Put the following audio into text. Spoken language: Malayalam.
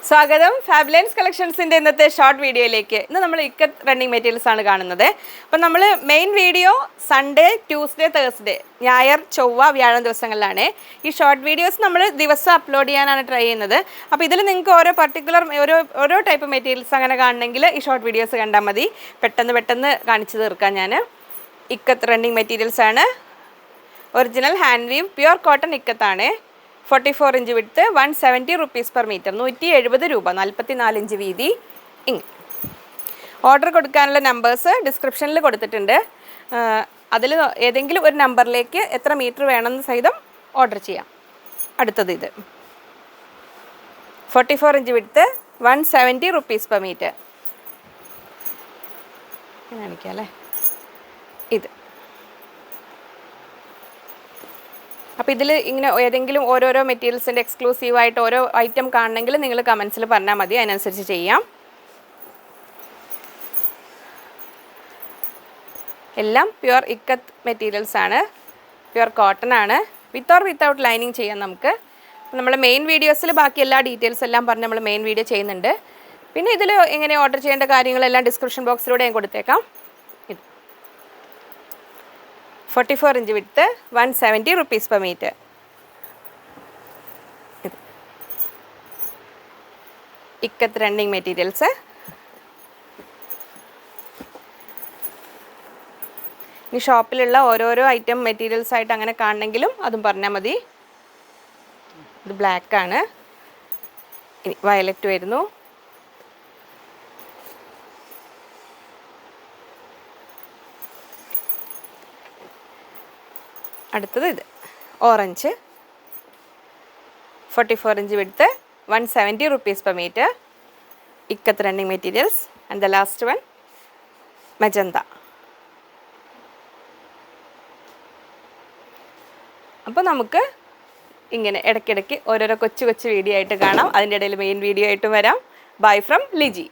സ്വാഗതം ഫാബ്ലൈൻസ് കളക്ഷൻസിൻ്റെ ഇന്നത്തെ ഷോർട്ട് വീഡിയോയിലേക്ക്. ഇന്ന് നമ്മൾ ഇക്കത്ത് റണ്ണിങ് മെറ്റീരിയൽസ് ആണ് കാണുന്നത്. അപ്പോൾ നമ്മൾ main video Sunday, Tuesday, Thursday, ഞായർ, ചൊവ്വ, വ്യാഴം ദിവസങ്ങളിലാണ്. ഈ ഷോർട്ട് വീഡിയോസ് നമ്മൾ ദിവസം അപ്ലോഡ് ചെയ്യാനാണ് ട്രൈ ചെയ്യുന്നത്. അപ്പോൾ ഇതിൽ നിങ്ങൾക്ക് ഓരോ പർട്ടിക്കുലർ ഓരോ ടൈപ്പ് മെറ്റീരിയൽസ് അങ്ങനെ കാണണമെങ്കിൽ ഈ ഷോർട്ട് വീഡിയോസ് കണ്ടാൽ മതി. പെട്ടെന്ന് കാണിച്ചു തീർക്കാം. ഞാൻ ഇക്കത്ത് റണ്ണിങ് മെറ്റീരിയൽസ് ആണ്. Original hand weave pure cotton ഇക്കത്താണ്. 44 inch width, 170 rupees per meter, 170 രൂപ, 44 ഇഞ്ച് വീതി. ഓർഡർ കൊടുക്കാനുള്ള നമ്പേഴ്സ് ഡിസ്ക്രിപ്ഷനിൽ കൊടുത്തിട്ടുണ്ട്. അതിൽ ഏതെങ്കിലും ഒരു നമ്പറിലേക്ക് എത്ര മീറ്റർ വേണമെന്ന് സഹിതം ഓർഡർ ചെയ്യാം. അടുത്തത് ഇത് 44 inch width, 170 rupees per meter. കാണിക്കാം അല്ലേ. ഇത് അപ്പോൾ ഇതിൽ ഇങ്ങനെ ഏതെങ്കിലും ഓരോരോ മെറ്റീരിയൽസിൻ്റെ എക്സ്ക്ലൂസീവായിട്ട് ഓരോ ഐറ്റം കാണണമെങ്കിൽ നിങ്ങൾ കമൻസിൽ പറഞ്ഞാൽ മതി, അതിനനുസരിച്ച് ചെയ്യാം. എല്ലാം പ്യുവർ ഇക്കത്ത് മെറ്റീരിയൽസ് ആണ്, പ്യുവർ കോട്ടൺ ആണ്. വിത്ത് ഓർ വിത്തൗട്ട് ലൈനിങ് ചെയ്യാം നമുക്ക്. നമ്മൾ മെയിൻ വീഡിയോസിൽ ബാക്കി എല്ലാ ഡീറ്റെയിൽസ് എല്ലാം പറഞ്ഞ് നമ്മൾ മെയിൻ വീഡിയോ ചെയ്യുന്നുണ്ട്. പിന്നെ ഇതിൽ എങ്ങനെ ഓർഡർ ചെയ്യേണ്ട കാര്യങ്ങളെല്ലാം ഡിസ്ക്രിപ്ഷൻ ബോക്സിലൂടെ ഞാൻ കൊടുത്തേക്കാം. 44 inch width, 170 rupees per meter. Ikat running materials. ഇനി ഷോപ്പിലുള്ള ഓരോരോ ഐറ്റം മെറ്റീരിയൽസ് ആയിട്ട് അങ്ങനെ കാണണമെങ്കിലും അതും പറഞ്ഞാൽ മതി. ഇത് ബ്ലാക്ക് ആണ്, ഇനി വയലറ്റ് വരുന്നു. അടുത്തത് ഇത് orange, 44 inch width, 170 rupees per meter, ikat running materials. And the last one magenta. അപ്പോൾ നമുക്ക് ഇങ്ങനെ ഇടയ്ക്കിടയ്ക്ക് ഓരോരോ കൊച്ചു വീഡിയോ ആയിട്ട് കാണാം. അതിൻ്റെ ഇടയിൽ മെയിൻ വീഡിയോ ആയിട്ട് വരാം. Bye from Liji.